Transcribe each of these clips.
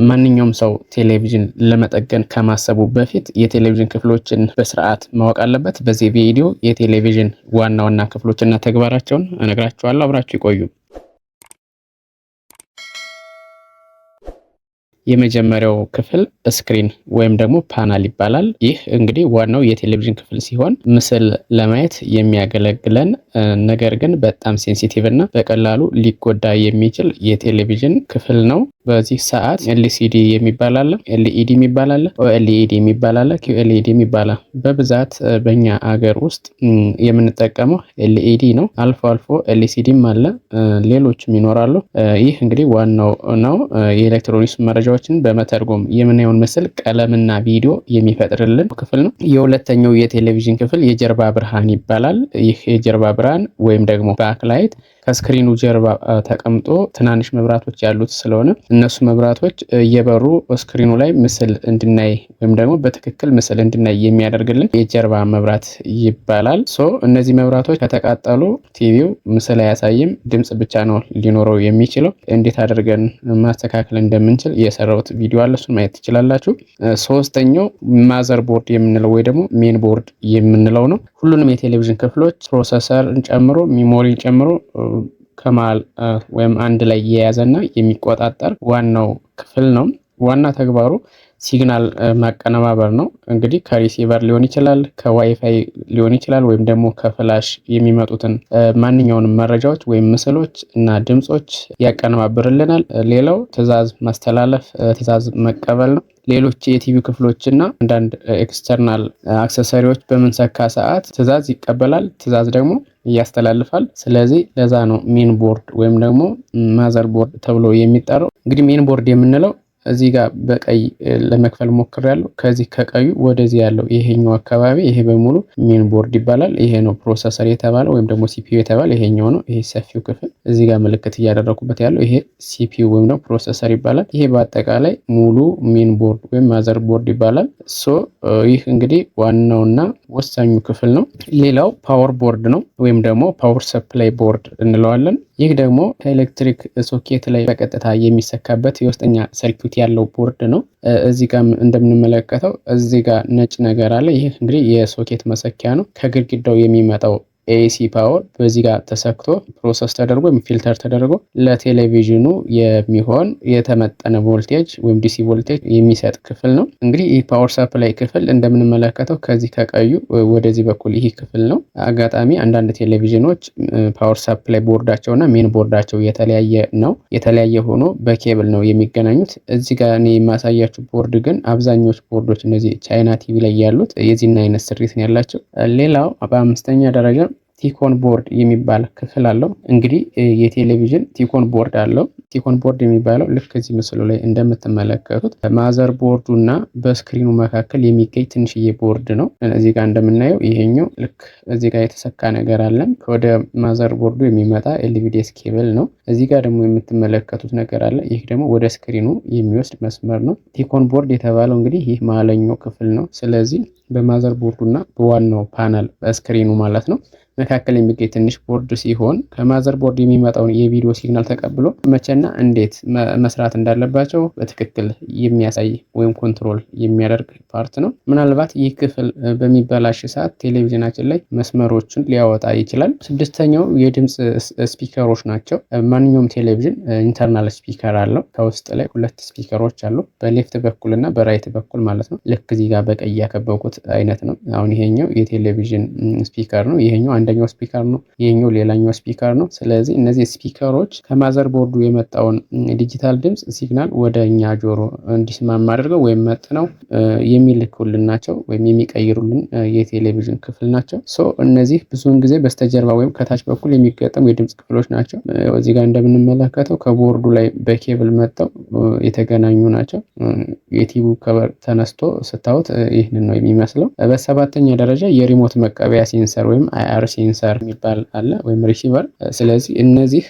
ማንኛውም ሰው ቴሌቪዥን ለመጠገን ከማሰቡ በፊት የቴሌቪዥን ክፍሎችን በስርዓት ማወቅ አለበት። በዚህ ቪዲዮ የቴሌቪዥን ዋና ዋና ክፍሎችና ተግባራቸውን እነግራችኋለሁ። አብራችሁ ይቆዩ። የመጀመሪያው ክፍል ስክሪን ወይም ደግሞ ፓናል ይባላል። ይህ እንግዲህ ዋናው የቴሌቪዥን ክፍል ሲሆን ምስል ለማየት የሚያገለግለን ነገር ግን በጣም ሴንሲቲቭ እና በቀላሉ ሊጎዳ የሚችል የቴሌቪዥን ክፍል ነው። በዚህ ሰዓት ኤልሲዲ የሚባል አለ፣ ኤልኢዲ የሚባል አለ፣ ኦኤልኢዲ የሚባል አለ፣ ኪውኤልኢዲ የሚባል አለ። በብዛት በእኛ አገር ውስጥ የምንጠቀመው ኤልኢዲ ነው። አልፎ አልፎ ኤልሲዲም አለ፣ ሌሎችም ይኖራሉ። ይህ እንግዲህ ዋናው ነው። የኤሌክትሮኒክስ መረጃዎችን በመተርጎም የምናየውን ምስል ቀለምና ቪዲዮ የሚፈጥርልን ክፍል ነው። የሁለተኛው የቴሌቪዥን ክፍል የጀርባ ብርሃን ይባላል። ይህ የጀርባ ብርሃን ወይም ደግሞ ባክላይት ከስክሪኑ ጀርባ ተቀምጦ ትናንሽ መብራቶች ያሉት ስለሆነ እነሱ መብራቶች እየበሩ ስክሪኑ ላይ ምስል እንድናይ ወይም ደግሞ በትክክል ምስል እንድናይ የሚያደርግልን የጀርባ መብራት ይባላል። እነዚህ መብራቶች ከተቃጠሉ ቲቪው ምስል አያሳይም፣ ድምጽ ብቻ ነው ሊኖረው የሚችለው። እንዴት አድርገን ማስተካከል እንደምንችል የሰራሁት ቪዲዮ አለ፣ እሱን ማየት ትችላላችሁ። ሶስተኛው ማዘር ቦርድ የምንለው ወይ ደግሞ ሜን ቦርድ የምንለው ነው። ሁሉንም የቴሌቪዥን ክፍሎች ፕሮሰሰርን ጨምሮ ሚሞሪን ጨምሮ ከመሃል ወይም አንድ ላይ የያዘና የሚቆጣጠር ዋናው ክፍል ነው። ዋና ተግባሩ ሲግናል ማቀነባበር ነው። እንግዲህ ከሪሲቨር ሊሆን ይችላል፣ ከዋይፋይ ሊሆን ይችላል፣ ወይም ደግሞ ከፍላሽ የሚመጡትን ማንኛውንም መረጃዎች ወይም ምስሎች እና ድምጾች ያቀነባብርልናል። ሌላው ትዕዛዝ ማስተላለፍ፣ ትዕዛዝ መቀበል ነው። ሌሎች የቲቪ ክፍሎችና አንዳንድ ኤክስተርናል አክሰሰሪዎች በምንሰካ ሰዓት ትዕዛዝ ይቀበላል፣ ትዕዛዝ ደግሞ ያስተላልፋል። ስለዚህ ለዛ ነው ሜን ቦርድ ወይም ደግሞ ማዘር ቦርድ ተብሎ የሚጠራው። እንግዲህ ሜን ቦርድ የምንለው እዚህ ጋር በቀይ ለመክፈል ሞክሬያለሁ። ከዚህ ከቀዩ ወደዚህ ያለው ይሄኛው አካባቢ ይሄ በሙሉ ሜን ቦርድ ይባላል። ይሄ ነው ፕሮሰሰር የተባለ ወይም ደግሞ ሲፒዩ የተባለ ይሄኛው ነው። ይሄ ሰፊው ክፍል እዚህ ጋር ምልክት እያደረኩበት ያለው ይሄ ሲፒዩ ወይም ደግሞ ፕሮሰሰር ይባላል። ይሄ በአጠቃላይ ሙሉ ሜን ቦርድ ወይም ማዘር ቦርድ ይባላል። ይህ እንግዲህ ዋናውና ወሳኙ ክፍል ነው። ሌላው ፓወር ቦርድ ነው ወይም ደግሞ ፓወር ሰፕላይ ቦርድ እንለዋለን። ይህ ደግሞ ከኤሌክትሪክ ሶኬት ላይ በቀጥታ የሚሰካበት የውስጠኛ ሰርኪዩት ያለው ቦርድ ነው። እዚህ ጋር እንደምንመለከተው እዚህ ጋር ነጭ ነገር አለ። ይህ እንግዲህ የሶኬት መሰኪያ ነው። ከግድግዳው የሚመጣው ኤሲ ፓወር በዚህ ጋር ተሰክቶ ፕሮሰስ ተደርጎ ፊልተር ተደርጎ ለቴሌቪዥኑ የሚሆን የተመጠነ ቮልቴጅ ወይም ዲሲ ቮልቴጅ የሚሰጥ ክፍል ነው። እንግዲህ ይህ ፓወር ሰፕላይ ክፍል እንደምንመለከተው ከዚህ ከቀዩ ወደዚህ በኩል ይህ ክፍል ነው። አጋጣሚ አንዳንድ ቴሌቪዥኖች ፓወር ሰፕላይ ቦርዳቸውና ሜን ቦርዳቸው የተለያየ ነው። የተለያየ ሆኖ በኬብል ነው የሚገናኙት። እዚህ ጋር እኔ የማሳያችሁ ቦርድ ግን አብዛኞቹ ቦርዶች እነዚህ ቻይና ቲቪ ላይ ያሉት የዚህን አይነት ስሪት ነው ያላቸው። ሌላው በአምስተኛ ደረጃ ቲኮን ቦርድ የሚባል ክፍል አለው። እንግዲህ የቴሌቪዥን ቲኮን ቦርድ አለው። ቲኮን ቦርድ የሚባለው ልክ እዚህ ምስሉ ላይ እንደምትመለከቱት ማዘር ቦርዱ እና በስክሪኑ መካከል የሚገኝ ትንሽዬ ቦርድ ነው። እዚህ ጋር እንደምናየው ይሄኛው ልክ እዚህ ጋር የተሰካ ነገር አለ። ወደ ማዘር ቦርዱ የሚመጣ ኤልቪዲኤስ ኬብል ነው። እዚህ ጋር ደግሞ የምትመለከቱት ነገር አለ። ይህ ደግሞ ወደ ስክሪኑ የሚወስድ መስመር ነው። ቲኮን ቦርድ የተባለው እንግዲህ ይህ መሀለኛው ክፍል ነው። ስለዚህ በማዘር ቦርዱ እና በዋናው ፓናል በስክሪኑ ማለት ነው መካከል የሚገኝ ትንሽ ቦርድ ሲሆን ከማዘር ቦርድ የሚመጣውን የቪዲዮ ሲግናል ተቀብሎ መቼና እንዴት መስራት እንዳለባቸው በትክክል የሚያሳይ ወይም ኮንትሮል የሚያደርግ ፓርት ነው። ምናልባት ይህ ክፍል በሚበላሽ ሰዓት ቴሌቪዥናችን ላይ መስመሮችን ሊያወጣ ይችላል። ስድስተኛው የድምፅ ስፒከሮች ናቸው። ማንኛውም ቴሌቪዥን ኢንተርናል ስፒከር አለው። ከውስጥ ላይ ሁለት ስፒከሮች አሉ፣ በሌፍት በኩል እና በራይት በኩል ማለት ነው። ልክ እዚህ ጋር በቀይ ያከበብኩት አይነት ነው። አሁን ይሄኛው የቴሌቪዥን ስፒከር ነው። ይሄኛው አንደኛው ስፒከር ነው። ይሄኛው ሌላኛው ስፒከር ነው። ስለዚህ እነዚህ ስፒከሮች ከማዘር ቦርዱ የመጣውን ዲጂታል ድምፅ ሲግናል ወደ እኛ ጆሮ እንዲስማማ አድርገው ወይም መጥነው የሚልኩልን ናቸው ወይም የሚቀይሩልን የቴሌቪዥን ክፍል ናቸው። እነዚህ ብዙውን ጊዜ በስተጀርባ ወይም ከታች በኩል የሚገጠሙ የድምፅ ክፍሎች ናቸው። እዚህ ጋር እንደምንመለከተው ከቦርዱ ላይ በኬብል መጥተው የተገናኙ ናቸው። የቲቪ ከበር ተነስቶ ስታዩት ይህንን ነው የሚመስለው። በሰባተኛ ደረጃ የሪሞት መቀበያ ሴንሰር ወይም አይአር ሴንሰር የሚባል አለ ወይም ሪሲቨር። ስለዚህ እነዚህ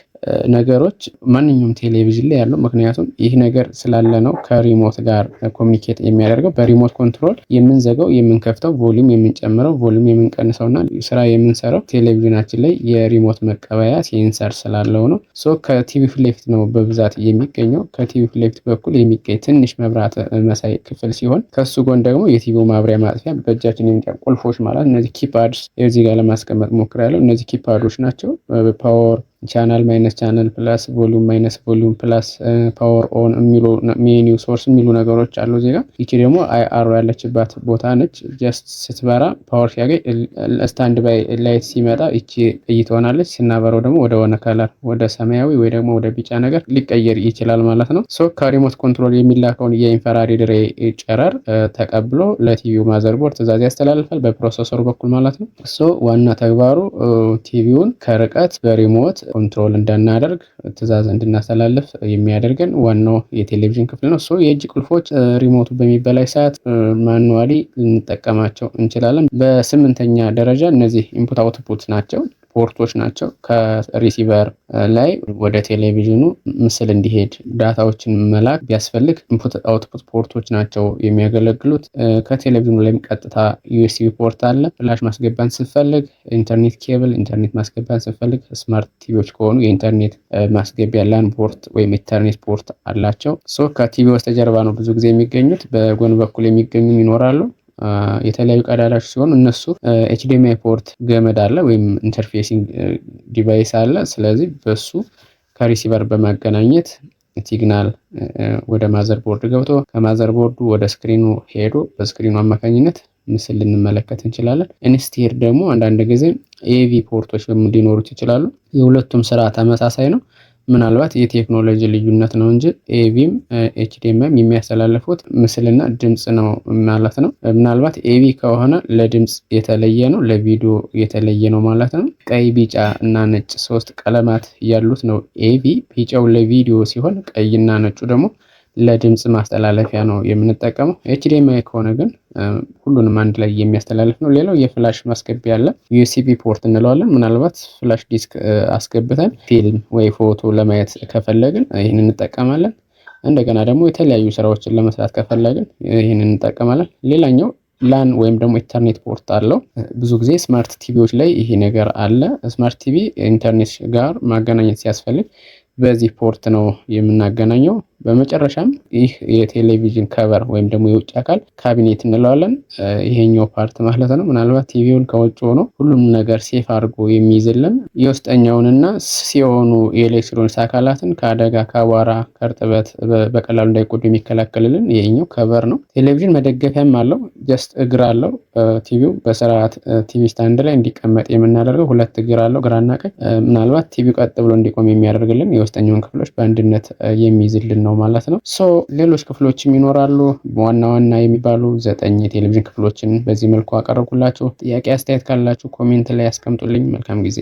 ነገሮች ማንኛውም ቴሌቪዥን ላይ ያለው። ምክንያቱም ይህ ነገር ስላለ ነው ከሪሞት ጋር ኮሚኒኬት የሚያደርገው። በሪሞት ኮንትሮል የምንዘጋው የምንከፍተው፣ ቮሊዩም የምንጨምረው፣ ቮሊዩም የምንቀንሰውና ስራ የምንሰራው ቴሌቪዥናችን ላይ የሪሞት መቀበያ ሴንሰር ስላለው ነው። ከቲቪ ፊት ለፊት ነው በብዛት የሚገኘው። ከቲቪ ፊት ለፊት በኩል የሚገኝ ትንሽ መብራት መሳይ ክፍል ሲሆን ከሱ ጎን ደግሞ የቲቪው ማብሪያ ማጥፊያ በእጃችን የሚጫን ቁልፎች ማለት እነዚህ ኪፓድስ እዚህ ጋር ለማስቀመጥ ሞክሬያለሁ። እነዚህ ኪፓዶች ናቸው። ፓወር ቻናል ማይነስ ቻናል ፕላስ ቮሊዩም ማይነስ ቮሊዩም ፕላስ ፓወር ኦን የሚሉ ሜኒው ሶርስ የሚሉ ነገሮች አሉ እዚህ ጋር። ይቺ ደግሞ አይአር ያለችባት ቦታ ነች። ጀስት ስትበራ ፓወር ሲያገኝ ስታንድ ባይ ላይት ሲመጣ ይቺ ቀይ ትሆናለች። ስናበረው ደግሞ ወደ ሆነ ከለር ወደ ሰማያዊ ወይ ደግሞ ወደ ቢጫ ነገር ሊቀየር ይችላል ማለት ነው። ከሪሞት ኮንትሮል የሚላከውን የኢንፍራሬድ ሬይ ጨረር ተቀብሎ ለቲቪው ማዘርቦርድ ትዕዛዝ ያስተላልፋል በፕሮሰሰሩ በኩል ማለት ነው። ዋና ተግባሩ ቲቪውን ከርቀት በሪሞት ኮንትሮል እንዳናደርግ ትዕዛዝ እንድናስተላልፍ የሚያደርገን ዋናው የቴሌቪዥን ክፍል ነው። የእጅ ቁልፎች ሪሞቱ በሚበላይ ሰዓት ማኑዋሊ ልንጠቀማቸው እንችላለን። በስምንተኛ ደረጃ እነዚህ ኢንፑት አውትፑት ናቸው፣ ፖርቶች ናቸው። ከሪሲቨር ላይ ወደ ቴሌቪዥኑ ምስል እንዲሄድ ዳታዎችን መላክ ቢያስፈልግ ኢንፑት አውትፑት ፖርቶች ናቸው የሚያገለግሉት። ከቴሌቪዥኑ ላይም ቀጥታ ዩኤስቢ ፖርት አለ። ፍላሽ ማስገባን ስንፈልግ ኢንተርኔት ኬብል፣ ኢንተርኔት ማስገባን ስንፈልግ ስማርት ቲቪዎች ከሆኑ የኢንተርኔት ማስገቢያ ላን ፖርት ወይም ኢንተርኔት ፖርት አላቸው። ከቲቪ በስተጀርባ ነው ብዙ ጊዜ የሚገኙት። በጎን በኩል የሚገኙም ይኖራሉ። የተለያዩ ቀዳዳዎች ሲሆኑ እነሱ ኤችዲኤምአይ ፖርት ገመድ አለ ወይም ኢንተርፌሲንግ ዲቫይስ አለ። ስለዚህ በሱ ከሪሲቨር በማገናኘት ሲግናል ወደ ማዘር ቦርድ ገብቶ ከማዘር ቦርዱ ወደ ስክሪኑ ሄዶ በስክሪኑ አማካኝነት ምስል ልንመለከት እንችላለን። ኢንስቴድ ደግሞ አንዳንድ ጊዜ ኤቪ ፖርቶች ሊኖሩት ይችላሉ። የሁለቱም ስራ ተመሳሳይ ነው። ምናልባት የቴክኖሎጂ ልዩነት ነው እንጂ ኤቪም ኤችዲኤምአይም የሚያስተላልፉት ምስልና ድምጽ ነው ማለት ነው። ምናልባት ኤቪ ከሆነ ለድምጽ የተለየ ነው፣ ለቪዲዮ የተለየ ነው ማለት ነው። ቀይ፣ ቢጫ እና ነጭ ሶስት ቀለማት ያሉት ነው ኤቪ። ቢጫው ለቪዲዮ ሲሆን ቀይና ነጩ ደግሞ ለድምጽ ማስተላለፊያ ነው የምንጠቀመው። ኤችዲኤምአይ ከሆነ ግን ሁሉንም አንድ ላይ የሚያስተላልፍ ነው። ሌላው የፍላሽ ማስገቢያ አለ፣ ዩኤስቢ ፖርት እንለዋለን። ምናልባት ፍላሽ ዲስክ አስገብተን ፊልም ወይ ፎቶ ለማየት ከፈለግን ይህንን እንጠቀማለን። እንደገና ደግሞ የተለያዩ ስራዎችን ለመስራት ከፈለግን ይህንን እንጠቀማለን። ሌላኛው ላን ወይም ደግሞ ኢንተርኔት ፖርት አለው። ብዙ ጊዜ ስማርት ቲቪዎች ላይ ይሄ ነገር አለ። ስማርት ቲቪ ኢንተርኔት ጋር ማገናኘት ሲያስፈልግ በዚህ ፖርት ነው የምናገናኘው። በመጨረሻም ይህ የቴሌቪዥን ከቨር ወይም ደግሞ የውጭ አካል ካቢኔት እንለዋለን። ይሄኛው ፓርት ማለት ነው። ምናልባት ቲቪውን ከውጭ ሆኖ ሁሉም ነገር ሴፍ አድርጎ የሚይዝልን የውስጠኛውንና ሲሆኑ የኤሌክትሮኒክስ አካላትን ከአደጋ ከአቧራ፣ ከእርጥበት በቀላሉ እንዳይጎዱ የሚከላከልልን ይሄኛው ከቨር ነው። ቴሌቪዥን መደገፊያም አለው። ጀስት እግር አለው። ቲቪው በስርዓት ቲቪ ስታንድ ላይ እንዲቀመጥ የምናደርገው ሁለት እግር አለው፣ ግራና ቀኝ። ምናልባት ቲቪው ቀጥ ብሎ እንዲቆም የሚያደርግልን የውስጠኛውን ክፍሎች በአንድነት የሚይዝልን ነው ማለት ነው። ሌሎች ክፍሎችም ይኖራሉ። ዋና ዋና የሚባሉ 9 የቴሌቪዥን ክፍሎችን በዚህ መልኩ አቀረብኩላችሁ። ጥያቄ አስተያየት ካላችሁ ኮሜንት ላይ ያስቀምጡልኝ። መልካም ጊዜ